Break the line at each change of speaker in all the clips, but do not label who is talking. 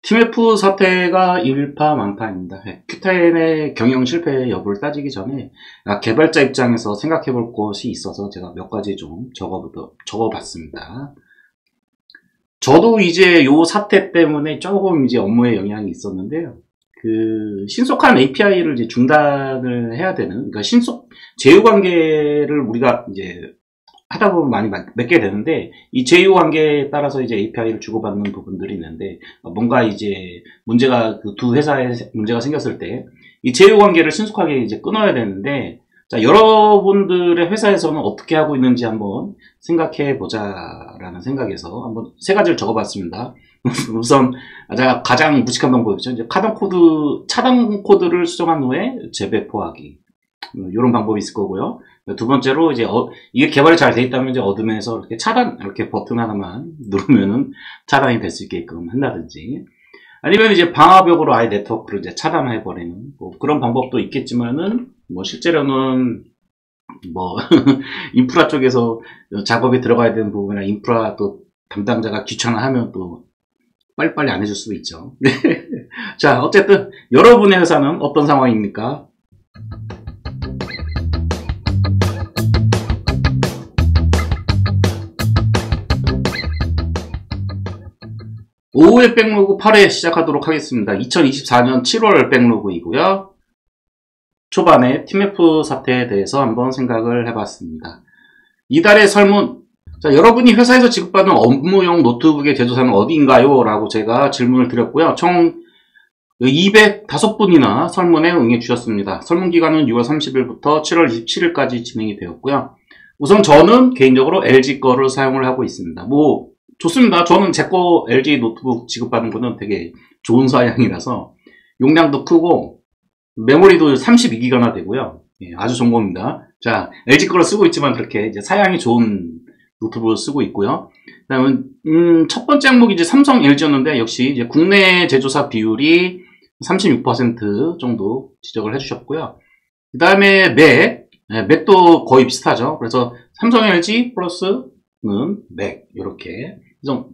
TMF 사태가 일파만파입니다. Q10의 경영 실패 여부를 따지기 전에 개발자 입장에서 생각해 볼 것이 있어서 제가 몇 가지 좀 적어봤습니다. 저도 이제 요 사태 때문에 조금 이제 업무에 영향이 있었는데요. 신속한 API를 이제 중단을 해야 되는, 그러니까 제휴 관계를 우리가 이제 하다 보면 많이 맺게 되는데, 이 제휴 관계에 따라서 이제 API를 주고받는 부분들이 있는데, 뭔가 이제 문제가, 두 회사에 문제가 생겼을 때, 이 제휴 관계를 신속하게 이제 끊어야 되는데, 자, 여러분들의 회사에서는 어떻게 하고 있는지 한번 생각해 보자라는 생각에서 한번 세 가지를 적어봤습니다. 우선 가장 무식한 방법이죠. 이제 차단 코드를 수정한 후에 재배포하기. 이런 방법이 있을 거고요. 두 번째로 이제 이게 개발이 잘 돼 있다면 이제 어둠에서 이렇게 버튼 하나만 누르면은 차단이 될 수 있게끔 한다든지, 아니면 이제 방화벽으로 아예 네트워크를 이제 차단해 버리는 그런 방법도 있겠지만은 실제로는 인프라 쪽에서 작업이 들어가야 되는 부분이나 인프라 또 담당자가 귀찮아하면 또 빨리빨리 안 해줄 수도 있죠. 자, 어쨌든 여러분의 회사는 어떤 상황입니까? 5회 백로그 8회 시작하도록 하겠습니다. 2024년 7월 백로그이고요. 초반에 TMF 사태에 대해서 한번 생각을 해봤습니다. 이달의 설문. 자, 여러분이 회사에서 지급받는 업무용 노트북의 제조사는 어디인가요? 라고 제가 질문을 드렸고요. 총 205분이나 설문에 응해 주셨습니다. 설문 기간은 6월 30일부터 7월 27일까지 진행이 되었고요. 우선 저는 개인적으로 LG 거를 사용을 하고 있습니다. 좋습니다. 저는 제 거 LG 노트북 지급받는 거는 되게 좋은 사양이라서 용량도 크고 메모리도 32기가나 되고요. 예, 아주 좋은 겁니다. 자, LG 거를 쓰고 있지만 그렇게 이제 사양이 좋은 노트북을 쓰고 있고요. 그다음에 첫 번째 항목이 이제 삼성 LG였는데 역시 이제 국내 제조사 비율이 36% 정도 지적을 해주셨고요. 그다음에 맥도 거의 비슷하죠. 그래서 삼성 LG 플러스는 맥 이렇게. 그래서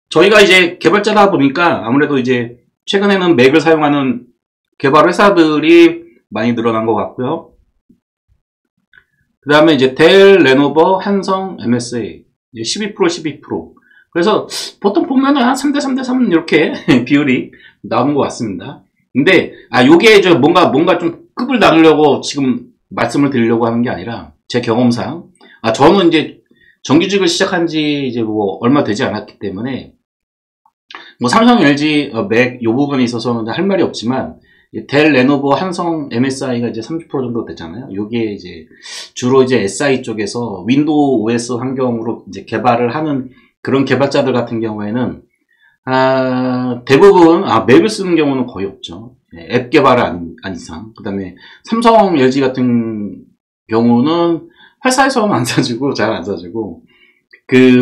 저희가 이제 개발자다 보니까 아무래도 이제 최근에는 맥을 사용하는 개발 회사들이 많이 늘어난 것 같고요. 그 다음에 이제 델, 레노버, 한성, MSA 12%. 그래서 보통 보면은 한 3대3 이렇게 비율이 나오는 것 같습니다. 근데 요게 이제 뭔가 좀 급을 나누려고 지금 말씀을 드리려고 하는 게 아니라 제 경험상 저는 이제 정규직을 시작한 지 이제 얼마 되지 않았기 때문에 삼성, LG, 맥 요 부분에 있어서는 할 말이 없지만 델, 레노버, 한성, MSI가 이제 30% 정도 되잖아요. 요게 이제 주로 이제 SI 쪽에서 윈도우 OS 환경으로 이제 개발을 하는 그런 개발자들 같은 경우에는 대부분 맥을 쓰는 경우는 거의 없죠. 앱 개발을 안 이상. 그다음에 삼성, LG 같은 경우는 회사에서는 안 사주고 잘 안 사주고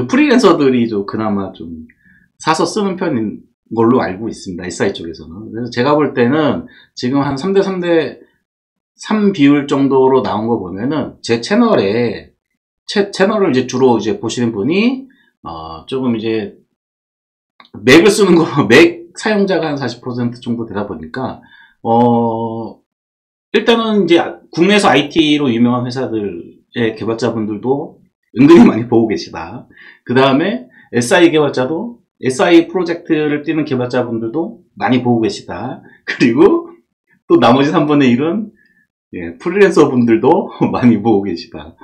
프리랜서들이 그나마 좀 사서 쓰는 편인 걸로 알고 있습니다. SI 쪽에서는. 그래서 제가 볼 때는 지금 한 3대3 비율 정도로 나온 거 보면은 제 채널을 이제 주로 이제 보시는 분이 조금 이제 맥을 쓰는 맥 사용자가 한 40% 정도 되다 보니까 일단은 이제 국내에서 IT로 유명한 회사들의 개발자분들도 은근히 많이 보고 계시다. 그 다음에 SI 개발자도 SI 프로젝트를 뛰는 개발자분들도 많이 보고 계시다. 그리고 또 나머지 3분의 1은 프리랜서 분들도 많이 보고 계시다.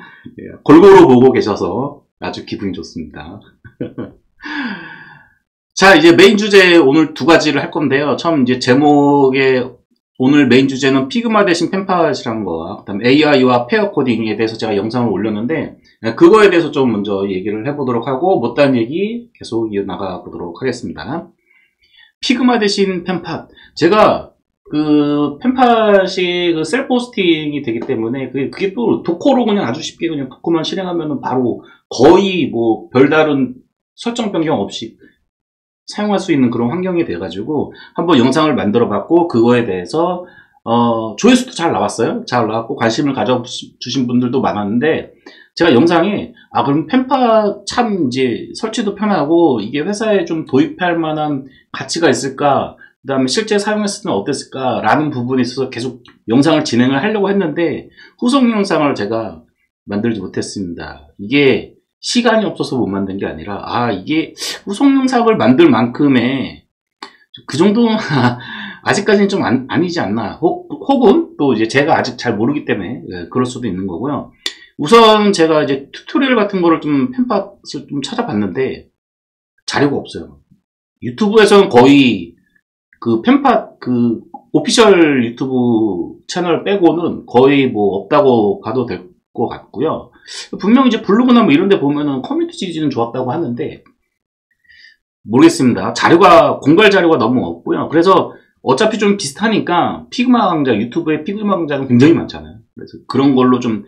골고루 보고 계셔서 아주 기분이 좋습니다. 자, 이제 메인 주제 오늘 두 가지를 할 건데요. 처음 이제 제목에 오늘 메인 주제는 피그마 대신 펜팟이라는 거와 그다음에 AI와 페어 코딩에 대해서 제가 영상을 올렸는데 그거에 대해서 좀 먼저 얘기를 해보도록 하고 못다한 얘기 계속 이어나가 보도록 하겠습니다. 피그마 대신 펜팟. 제가 펜팟이 셀프 호스팅이 되기 때문에 그게 또 도커로 그냥 아주 쉽게 그냥 도커만 실행하면은 바로 거의 별다른 설정 변경 없이 사용할 수 있는 그런 환경이 돼가지고 한번 영상을 만들어 봤고 그거에 대해서 조회수도 잘 나왔어요. 잘 나왔고 관심을 가져주신 분들도 많았는데 제가 영상에, 그럼 펜파 참 이제 설치도 편하고, 이게 회사에 좀 도입할 만한 가치가 있을까? 그 다음에 실제 사용했을 때는 어땠을까? 라는 부분에 있어서 계속 영상을 진행을 하려고 했는데, 후속 영상을 제가 만들지 못했습니다. 이게 시간이 없어서 못 만든 게 아니라, 이게 후속 영상을 만들 만큼의 그 정도는 아직까지는 좀 아니지 않나. 혹은 또 이제 제가 아직 잘 모르기 때문에 그럴 수도 있는 거고요. 우선 제가 이제 튜토리얼 같은 거를 좀 펜팟을 좀 찾아봤는데 자료가 없어요. 유튜브에서는 거의 그 펜팟 그 오피셜 유튜브 채널 빼고는 거의 뭐 없다고 봐도 될 것 같고요. 분명 이제 블로그나 뭐 이런 데 보면은 커뮤니티 지지는 좋았다고 하는데 모르겠습니다. 공갈 자료가 너무 없고요. 그래서 어차피 좀 비슷하니까 피그마 강좌, 유튜브에 피그마 강좌는 굉장히 많잖아요. 그래서 그런 걸로 좀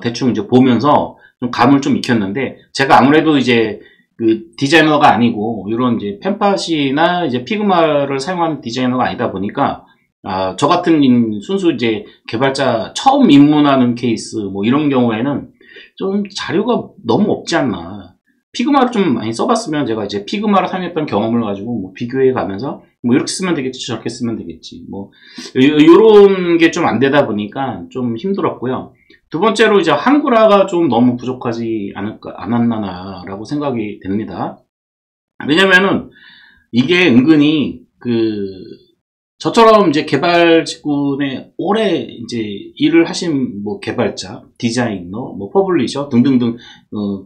대충 이제 보면서 좀 감을 좀 익혔는데, 제가 아무래도 이제 그 디자이너가 아니고 이런 이제 펜팟이나 이제 피그마를 사용하는 디자이너가 아니다 보니까 저 같은 순수 이제 개발자 처음 입문하는 케이스 뭐 이런 경우에는 좀 자료가 너무 없지 않나. 피그마를 좀 많이 써봤으면 제가 이제 피그마를 사용했던 경험을 가지고 뭐 비교해 가면서 뭐 이렇게 쓰면 되겠지, 저렇게 쓰면 되겠지, 뭐 요런 게 좀 안 되다 보니까 좀 힘들었고요. 두 번째로 이제 한글화가 좀 너무 부족하지 않았나라고 생각이 됩니다. 왜냐면은 이게 은근히 저처럼 이제 개발 직군에 오래 이제 일을 하신 뭐 개발자, 디자이너, 뭐 퍼블리셔 등등등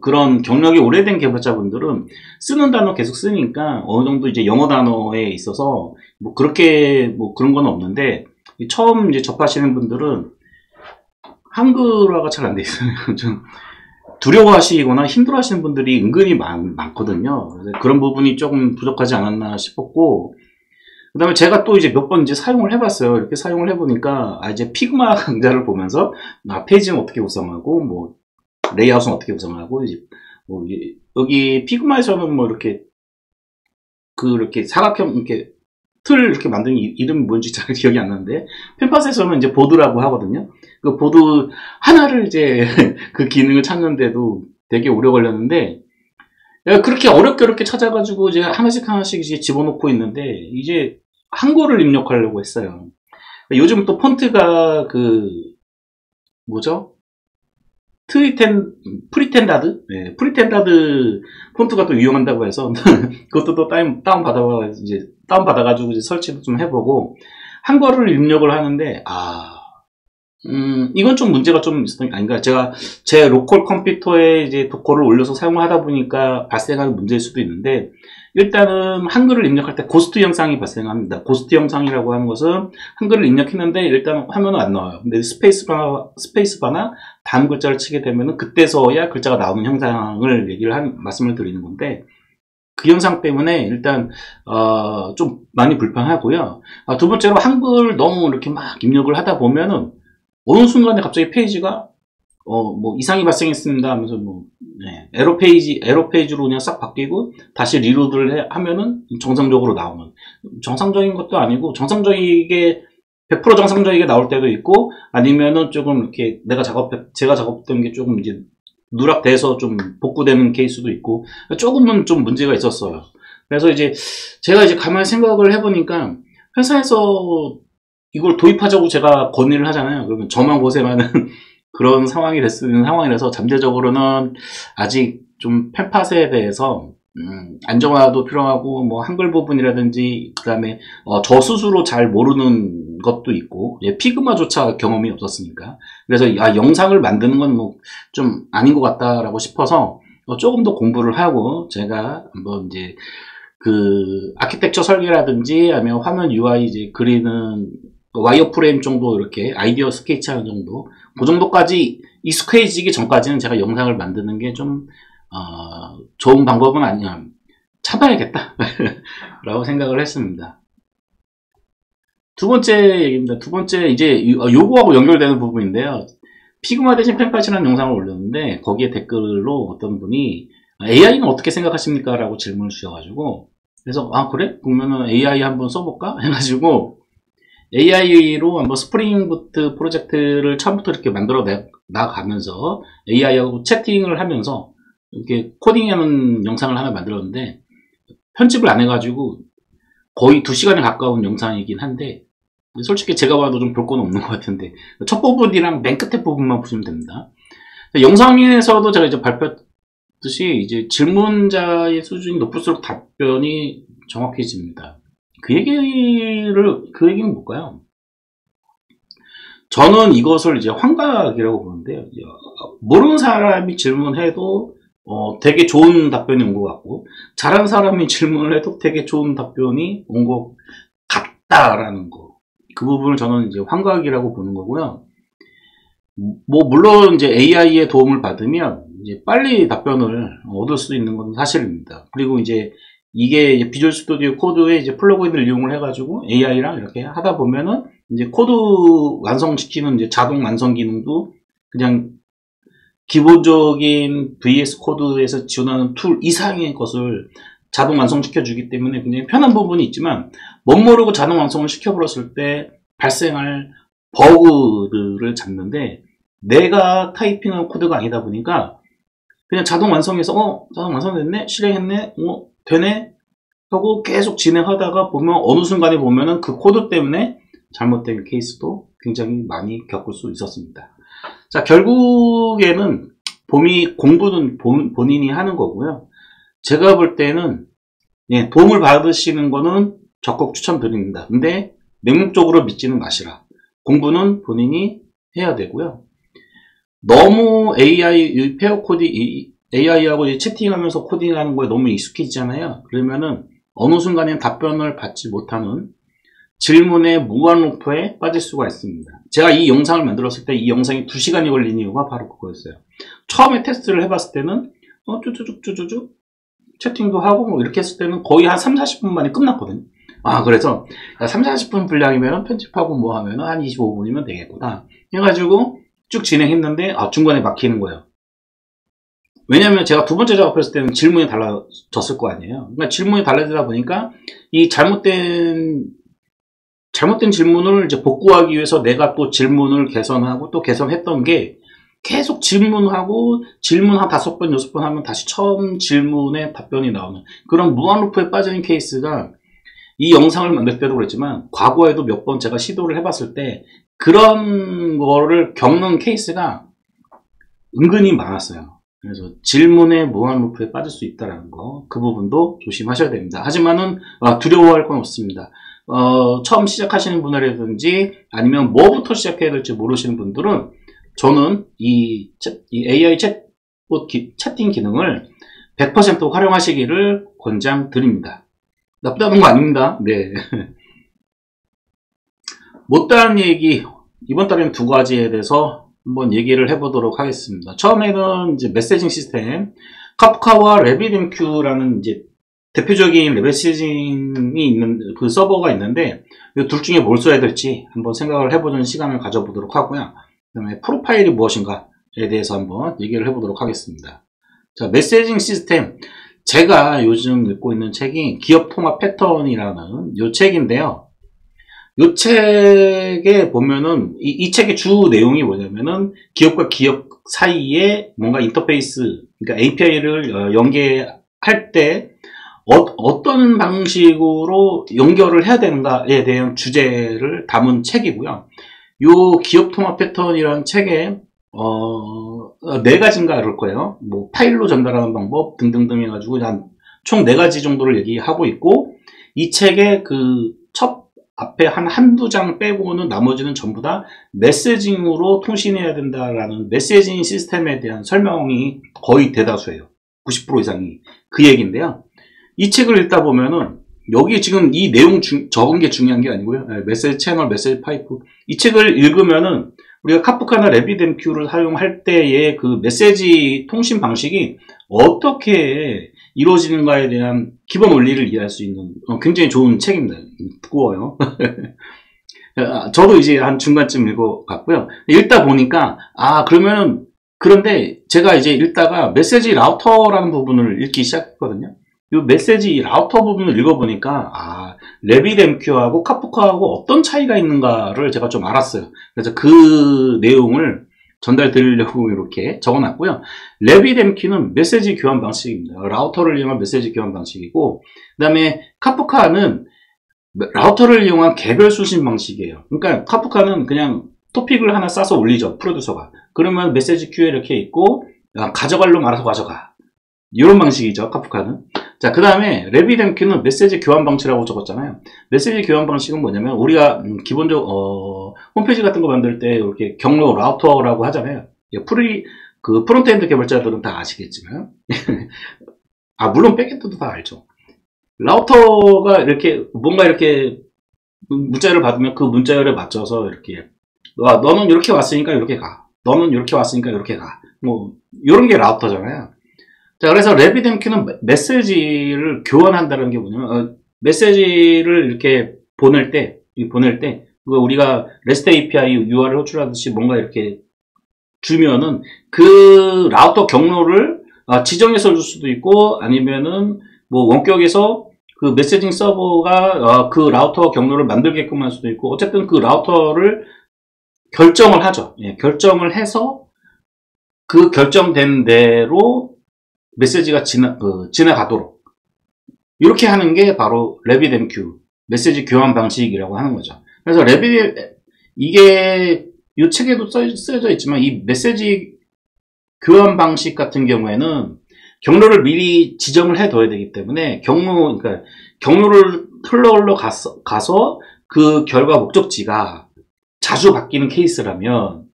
그런 경력이 오래된 개발자분들은 쓰는 단어 계속 쓰니까 어느 정도 이제 영어 단어에 있어서 뭐 그렇게 뭐 그런 건 없는데, 처음 이제 접하시는 분들은 한글화가 잘 안 돼 있어요. 좀 두려워하시거나 힘들어하시는 분들이 은근히 많거든요. 그래서 그런 부분이 조금 부족하지 않았나 싶었고, 그 다음에 제가 또 이제 몇 번 이제 사용을 해봤어요. 이렇게 사용을 해보니까, 이제 피그마 강좌를 보면서, 페이지는 어떻게 구성하고, 뭐, 레이아웃은 어떻게 구성하고, 이제, 뭐, 여기 피그마에서는 뭐 이렇게, 이렇게 사각형, 이렇게, 틀 이렇게 만든 이름이 뭔지 잘 기억이 안 나는데, 펜팟에서는 이제 보드라고 하거든요. 그 보드 하나를 이제 그 기능을 찾는데도 되게 오래 걸렸는데, 내가 그렇게 어렵게 찾아가지고 이제 하나씩 이제 집어넣고 있는데, 이제 한글을 입력하려고 했어요. 요즘 또 폰트가 뭐죠? 프리텐다드? 네, 프리텐다드 폰트가 또 유용한다고 해서 그것도 또 다운받아가지고 이제 설치도 좀 해보고 한글을 입력을 하는데, 이건 좀 문제가 좀 있었던 게 아닌가. 제가 제 로컬 컴퓨터에 이제 도커를 올려서 사용을 하다 보니까 발생하는 문제일 수도 있는데, 일단은 한글을 입력할 때 고스트 영상이 발생합니다. 고스트 영상이라고 하는 것은 한글을 입력했는데 일단 화면은 안 나와요. 근데 스페이스바나 다음 글자를 치게 되면은 그때서야 글자가 나오는 형상을 말씀을 드리는 건데, 그 영상 때문에 일단 좀 많이 불편하고요. 두 번째로 한글 너무 이렇게 막 입력을 하다 보면은 어느 순간에 갑자기 페이지가 뭐 이상이 발생했습니다 하면서 에러 페이지로 그냥 싹 바뀌고 다시 리로드를 하면은 정상적으로 나오는, 정상적인 것도 아니고 100% 정상적이게 나올 때도 있고, 아니면은 조금 이렇게 제가 작업했던 게 조금 이제 누락돼서 좀 복구되는 케이스도 있고, 조금은 좀 문제가 있었어요. 그래서 이제 제가 이제 가만히 생각을 해보니까, 회사에서 이걸 도입하자고 제가 건의를 하잖아요. 그러면 저만 고생하는 그런 상황이 됐는 상황이라서, 잠재적으로는 아직 좀 펜팟에 대해서 안정화도 필요하고, 뭐 한글 부분이라든지, 그 다음에 저 스스로 잘 모르는 것도 있고, 피그마조차 경험이 없었으니까, 그래서 영상을 만드는 건 뭐 좀 아닌 것 같다라고 싶어서 조금 더 공부를 하고, 제가 한번 이제 아키텍처 설계라든지 아니면 화면 UI 이제 그리는 와이어프레임 정도, 이렇게 아이디어 스케치하는 정도, 그 정도까지 익숙해지기 전까지는 제가 영상을 만드는 게 좀 좋은 방법은 아니냐, 참아야겠다 라고 생각을 했습니다. 두 번째 얘기입니다. 두 번째, 이제 요거하고 연결되는 부분인데요. 피그마 대신 펜팟이라는 영상을 올렸는데, 거기에 댓글로 어떤 분이 AI는 어떻게 생각하십니까? 라고 질문을 주셔가지고, 그래서 그래? 그러면은 AI 한번 써볼까? 해가지고 AI로 한번 스프링 부트 프로젝트를 처음부터 이렇게 만들어 나가면서 AI하고 채팅을 하면서 이렇게 코딩하는 영상을 하나 만들었는데 편집을 안 해가지고 거의 2시간에 가까운 영상이긴 한데 솔직히 제가 봐도 좀 볼 건 없는 것 같은데 첫 부분이랑 맨 끝에 부분만 보시면 됩니다. 영상에서도 제가 이제 발표했듯이 이제 질문자의 수준이 높을수록 답변이 정확해집니다. 그 얘기는 뭘까요? 저는 이것을 이제 환각이라고 보는데요. 모르는 사람이 질문해도 되게 좋은 답변이 온 것 같고, 잘하는 사람이 질문을 해도 되게 좋은 답변이 온 것 같다라는 거. 그 부분을 저는 이제 환각이라고 보는 거고요. 물론 이제 AI의 도움을 받으면 이제 빨리 답변을 얻을 수 있는 건 사실입니다. 그리고 이제 이게 비주얼 스튜디오 코드에 이제 플러그인을 이용을 해가지고 AI랑 이렇게 하다 보면은 이제 코드 완성시키는 이제 자동 완성 기능도 그냥 기본적인 VS 코드에서 지원하는 툴 이상의 것을 자동 완성시켜 주기 때문에 굉장히 편한 부분이 있지만 멋모르고 자동 완성을 시켜버렸을 때 발생할 버그들을 잡는데 내가 타이핑한 코드가 아니다 보니까 그냥 자동 완성해서 자동 완성됐네? 실행했네? 되네? 하고 계속 진행하다가 보면 어느 순간에 보면은 그 코드 때문에 잘못된 케이스도 굉장히 많이 겪을 수 있었습니다. 자, 결국에는 공부는 본인이 하는 거고요. 제가 볼 때는 도움을 받으시는 거는 적극 추천드립니다. 근데 맹목적으로 믿지는 마시라. 공부는 본인이 해야 되고요. 너무 AI 페어 코딩 AI하고 채팅하면서 코딩하는 거에 너무 익숙해지잖아요. 그러면은 어느 순간엔 답변을 받지 못하는 질문의 무한 루프에 빠질 수가 있습니다. 제가 이 영상을 만들었을 때 이 영상이 2시간이 걸린 이유가 바로 그거였어요. 처음에 테스트를 해봤을 때는 쭈쭈쭈쭈쭈 채팅도 하고 이렇게 했을 때는 거의 한 3-40분 만에 끝났거든요. 그래서 3-40분 분량이면 편집하고 뭐 하면 한 25분이면 되겠구나 해가지고 쭉 진행했는데 중간에 막히는 거예요. 왜냐면 제가 두 번째 작업했을 때는 질문이 달라졌을 거 아니에요. 그러니까 질문이 달라지다 보니까 이 잘못된 질문을 이제 복구하기 위해서 내가 또 질문을 개선하고 또 개선했던 게 계속 질문하고 질문 한 5번, 6번 하면 다시 처음 질문에 답변이 나오는 그런 무한루프에 빠지는 케이스가 이 영상을 만들 때도 그랬지만 과거에도 몇 번 제가 시도를 해봤을 때 그런 거를 겪는 케이스가 은근히 많았어요. 그래서 질문의 무한루프에 빠질 수 있다는 거, 그 부분도 조심하셔야 됩니다. 하지만은 두려워할 건 없습니다. 처음 시작하시는 분이라든지 아니면 뭐부터 시작해야 될지 모르시는 분들은 저는 이 AI 챗봇 채팅 기능을 100% 활용하시기를 권장드립니다. 나쁘다는 거 아닙니다. 네. 못다한 얘기, 이번 달에는 2가지에 대해서 한번 얘기를 해보도록 하겠습니다. 처음에는 이제 메시징 시스템, 카프카와 RabbitMQ라는 이제 대표적인 메시징이 있는 그 서버가 있는데 이 둘 중에 뭘 써야 될지 한번 생각을 해보는 시간을 가져보도록 하고요. 그 다음에 프로파일이 무엇인가에 대해서 한번 얘기를 해보도록 하겠습니다. 자, 메시징 시스템. 제가 요즘 읽고 있는 책이 기업 통합 패턴이라는 이 책인데요. 이 책에 보면은 이 책의 주 내용이 뭐냐면은 기업과 기업 사이에 뭔가 인터페이스, 그러니까 API를 연계할 때 어떤 방식으로 연결을 해야 되는가에 대한 주제를 담은 책이고요. 이 기업 통합 패턴이라는 책에 4가지인가 그럴 거예요. 뭐 파일로 전달하는 방법 등등등 해가지고 총 4가지 정도를 얘기하고 있고, 이 책의 그 첫 앞에 한두 장 빼고는 나머지는 전부 다 메시징으로 통신해야 된다라는 메시징 시스템에 대한 설명이 거의 대다수예요. 90% 이상이 그 얘기인데요. 이 책을 읽다 보면은 여기 지금 이 내용 적은 게 중요한 게 아니고요. 메시지 채널, 메시지 파이프. 이 책을 읽으면은 우리가 카프카나 RabbitMQ를 사용할 때의 그 메시지 통신 방식이 어떻게 이루어지는가에 대한 기본 원리를 이해할 수 있는 굉장히 좋은 책입니다. 두꺼워요. 저도 이제 한 중간쯤 읽어갔고요. 읽다 보니까 그러면은 그런데 제가 이제 읽다가 메시지 라우터라는 부분을 읽기 시작했거든요. 요 메시지 라우터 부분을 읽어보니까 레빗엠큐하고 카프카하고 어떤 차이가 있는가를 제가 좀 알았어요. 그래서 그 내용을 전달 드리려고 이렇게 적어놨고요. 레빗엠큐는 메시지 교환 방식입니다. 라우터를 이용한 메시지 교환 방식이고, 그 다음에 카프카는 라우터를 이용한 개별 수신 방식이에요. 그러니까 카프카는 그냥 토픽을 하나 싸서 올리죠, 프로듀서가. 그러면 메시지 큐에 이렇게 있고, 가져갈 놈 알아서 가져가. 이런 방식이죠, 카프카는. 자, 그 다음에 레빗엠큐는 메시지 교환 방식이라고 적었잖아요. 메시지 교환 방식은 뭐냐면, 우리가 기본적으로 홈페이지 같은 거 만들 때 이렇게 경로 라우터라고 하잖아요. 프론트엔드 개발자들은 다 아시겠지만 물론 백엔드도 다 알죠. 라우터가 이렇게 뭔가 이렇게 문자열을 받으면 그 문자열에 맞춰서 이렇게 너는 이렇게 왔으니까 이렇게 가, 너는 이렇게 왔으니까 이렇게 가, 뭐 이런 게 라우터잖아요. 자, 그래서 레빗엠큐는 메시지를 교환한다는 게 뭐냐면, 메시지를 이렇게 보낼 때, 우리가 REST API URL 호출하듯이 뭔가 이렇게 주면은, 그 라우터 경로를 지정해서 줄 수도 있고, 아니면은, 뭐, 원격에서 그 메시징 서버가 그 라우터 경로를 만들게끔 할 수도 있고, 어쨌든 그 라우터를 결정을 하죠. 예, 결정을 해서, 그 결정된 대로 메시지가 지나가도록 이렇게 하는 게 바로 레빗엠큐 메시지 교환 방식이라고 하는 거죠. 그래서 이게 이 책에도 쓰여져 있지만 이 메시지 교환 방식 같은 경우에는 경로를 미리 지정을 해둬야 되기 때문에 그러니까 경로를 흘러 가서 그 결과 목적지가 자주 바뀌는 케이스라면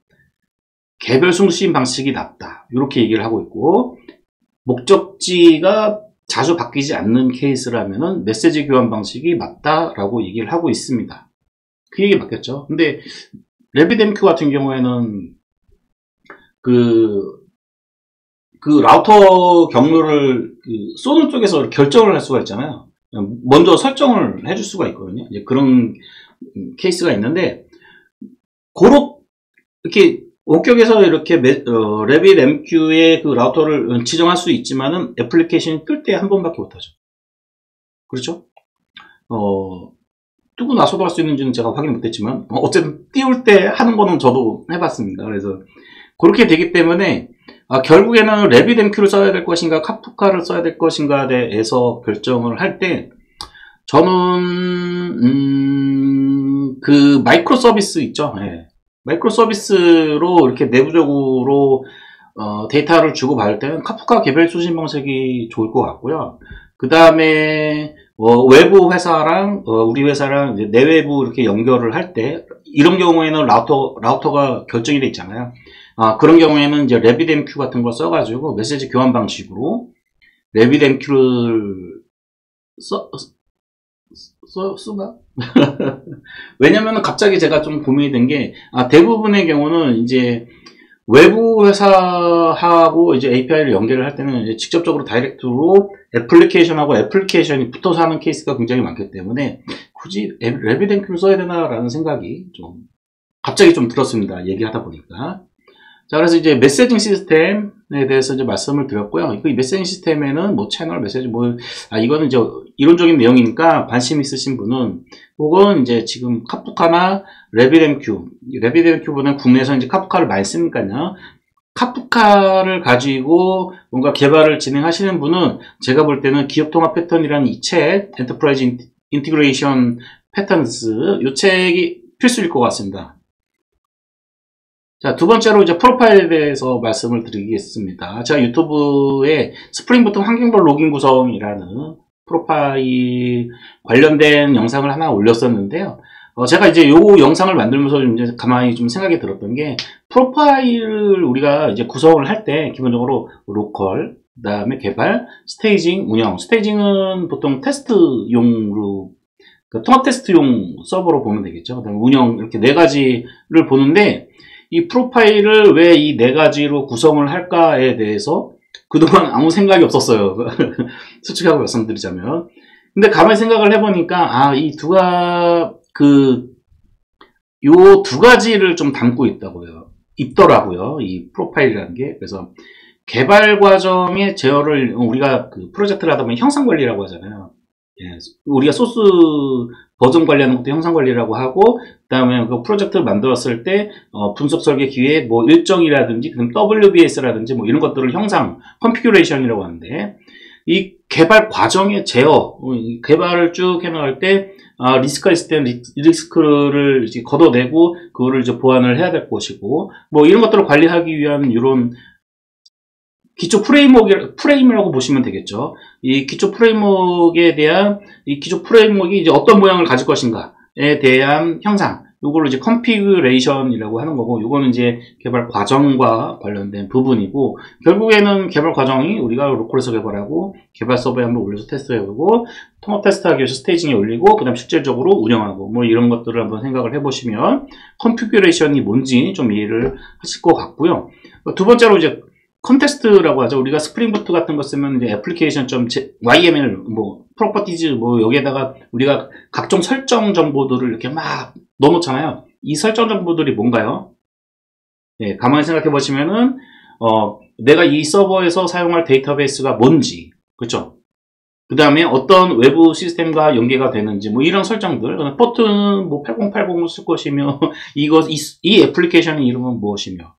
개별 수신 방식이 낫다, 이렇게 얘기를 하고 있고, 목적지가 자주 바뀌지 않는 케이스라면은 메시지 교환 방식이 맞다라고 얘기를 하고 있습니다. 그 얘기 맞겠죠? 근데 레빗엠큐 같은 경우에는 그 라우터 경로를 쏘는 쪽에서 결정을 할 수가 있잖아요. 먼저 설정을 해줄 수가 있거든요. 이제 그런 케이스가 있는데, 이렇게 원격에서 이렇게 레빗엠큐의 그 라우터를 지정할 수 있지만은 애플리케이션이 뜰 때 한 번밖에 못하죠. 그렇죠? 뜨고 나서도 할 수 있는지는 제가 확인 못했지만, 어쨌든 띄울 때 하는 거는 저도 해봤습니다. 그래서 그렇게 되기 때문에 결국에는 레빗엠큐를 써야 될 것인가 카프카를 써야 될 것인가에 대해서 결정을 할 때, 저는 그 마이크로 서비스 있죠. 네. 마이크로 서비스로 이렇게 내부적으로 데이터를 주고받을 때는 카프카 개별 수신 방식이 좋을 것 같고요. 그 다음에 외부 회사랑 우리 회사랑 이제 내외부 이렇게 연결을 할 때, 이런 경우에는 라우터가 결정이 돼 있잖아요. 그런 경우에는 이제 레빗엠큐 같은 걸 써가지고 메시지 교환 방식으로 레빗엠큐를 쓰나? 왜냐면은 갑자기 제가 좀 고민이 된 게, 대부분의 경우는 이제 외부 회사하고 이제 API를 연결을 할 때는 이제 직접적으로 다이렉트로 애플리케이션하고 애플리케이션이 붙어서 하는 케이스가 굉장히 많기 때문에 굳이 레빗엠큐를 써야 되나라는 생각이 갑자기 좀 들었습니다. 얘기하다 보니까. 자, 그래서 이제 메시징 시스템에 대해서 이제 말씀을 드렸고요. 이 메시징 시스템에는 뭐 채널 메시지 이거는 이제 이론적인 내용이니까 관심 있으신 분은, 혹은 이제 지금 카프카나 레빗엠큐는 국내에서 이제 카프카를 많이 쓰니까요. 카프카를 가지고 뭔가 개발을 진행하시는 분은 제가 볼 때는 기업통합 패턴이라는 이 책, 엔터프라이즈 인티그레이션 패턴스, 이 책이 필수일 것 같습니다. 자, 두 번째로 이제 프로파일에 대해서 말씀을 드리겠습니다. 제가 유튜브에 스프링부터 환경별 로깅 구성이라는 프로파일 관련된 영상을 하나 올렸었는데요. 제가 이제 요 영상을 만들면서 좀 이제 가만히 좀 생각이 들었던 게, 프로파일을 우리가 이제 구성을 할 때 기본적으로 로컬, 그 다음에 개발, 스테이징, 운영. 스테이징은 보통 테스트용으로, 통합 테스트용 서버로 보면 되겠죠. 그 다음에 운영, 이렇게 네 가지를 보는데, 이 프로파일을 왜 이 네 가지로 구성을 할까에 대해서 그동안 아무 생각이 없었어요. 솔직하게 말씀드리자면. 근데 가만히 생각을 해보니까, 요 두 가지를 좀 담고 있더라고요. 이 프로파일이라는 게. 그래서 개발 과정의 제어를 우리가 그 프로젝트를 하다 보면 형상 관리라고 하잖아요. 예, 우리가 소스 버전 관리하는 것도 형상 관리라고 하고, 그 다음에 그 프로젝트를 만들었을 때 분석 설계 기획 뭐 일정이라든지 그다음 WBS라든지 뭐 이런 것들을 형상 컨피규레이션이라고 하는데, 이 개발 과정의 제어, 개발을 쭉 해나갈 때 리스크가 있을 때는 리스크를 이제 걷어내고 그거를 이제 보완을 해야 될 것이고, 뭐 이런 것들을 관리하기 위한 이런 기초 프레임이라고 보시면 되겠죠. 이 기초 프레임워크에 대한, 이 기초 프레임워크가 이제 어떤 모양을 가질 것인가에 대한 형상, 요거를 이제 컨피그레이션이라고 하는 거고, 요거는 이제 개발 과정과 관련된 부분이고, 결국에는 개발 과정이 우리가 로컬에서 개발하고, 개발 서버에 한번 올려서 테스트해보고, 통합 테스트하기 위해서 스테이징에 올리고, 그 다음 실질적으로 운영하고, 뭐 이런 것들을 한번 생각을 해보시면, 컨피그레이션이 뭔지 좀 이해를 하실 것 같고요. 두 번째로 이제 컨텍스트라고 하죠. 우리가 스프링 부트 같은 거 쓰면 이제 애플리케이션.yml, 뭐, 프로퍼티즈, 뭐, 여기에다가 우리가 각종 설정 정보들을 이렇게 막 넣어놓잖아요. 이 설정 정보들이 뭔가요? 네, 가만히 생각해 보시면은, 내가 이 서버에서 사용할 데이터베이스가 뭔지, 그렇죠? 그 다음에 어떤 외부 시스템과 연계가 되는지, 뭐 이런 설정들, 포트는 뭐 8080을 쓸 것이며, 이 애플리케이션의 이름은 무엇이며,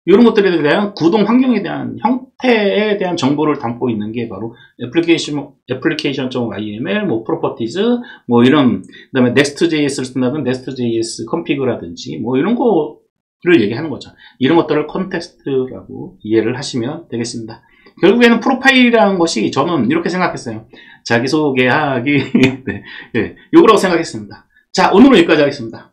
이런 것들에 대한 구동 환경에 대한 형태에 대한 정보를 담고 있는 게 바로 application.yml, 뭐 properties, 뭐 이런, 그다음에 next.js를 쓴다면 next.js config라든지 뭐 이런 거를 얘기하는 거죠. 이런 것들을 컨텍스트라고 이해를 하시면 되겠습니다. 결국에는 프로파일이라는 것이 저는 이렇게 생각했어요. 자기소개하기, 네, 네, 요거라고 생각했습니다. 자, 오늘은 여기까지 하겠습니다.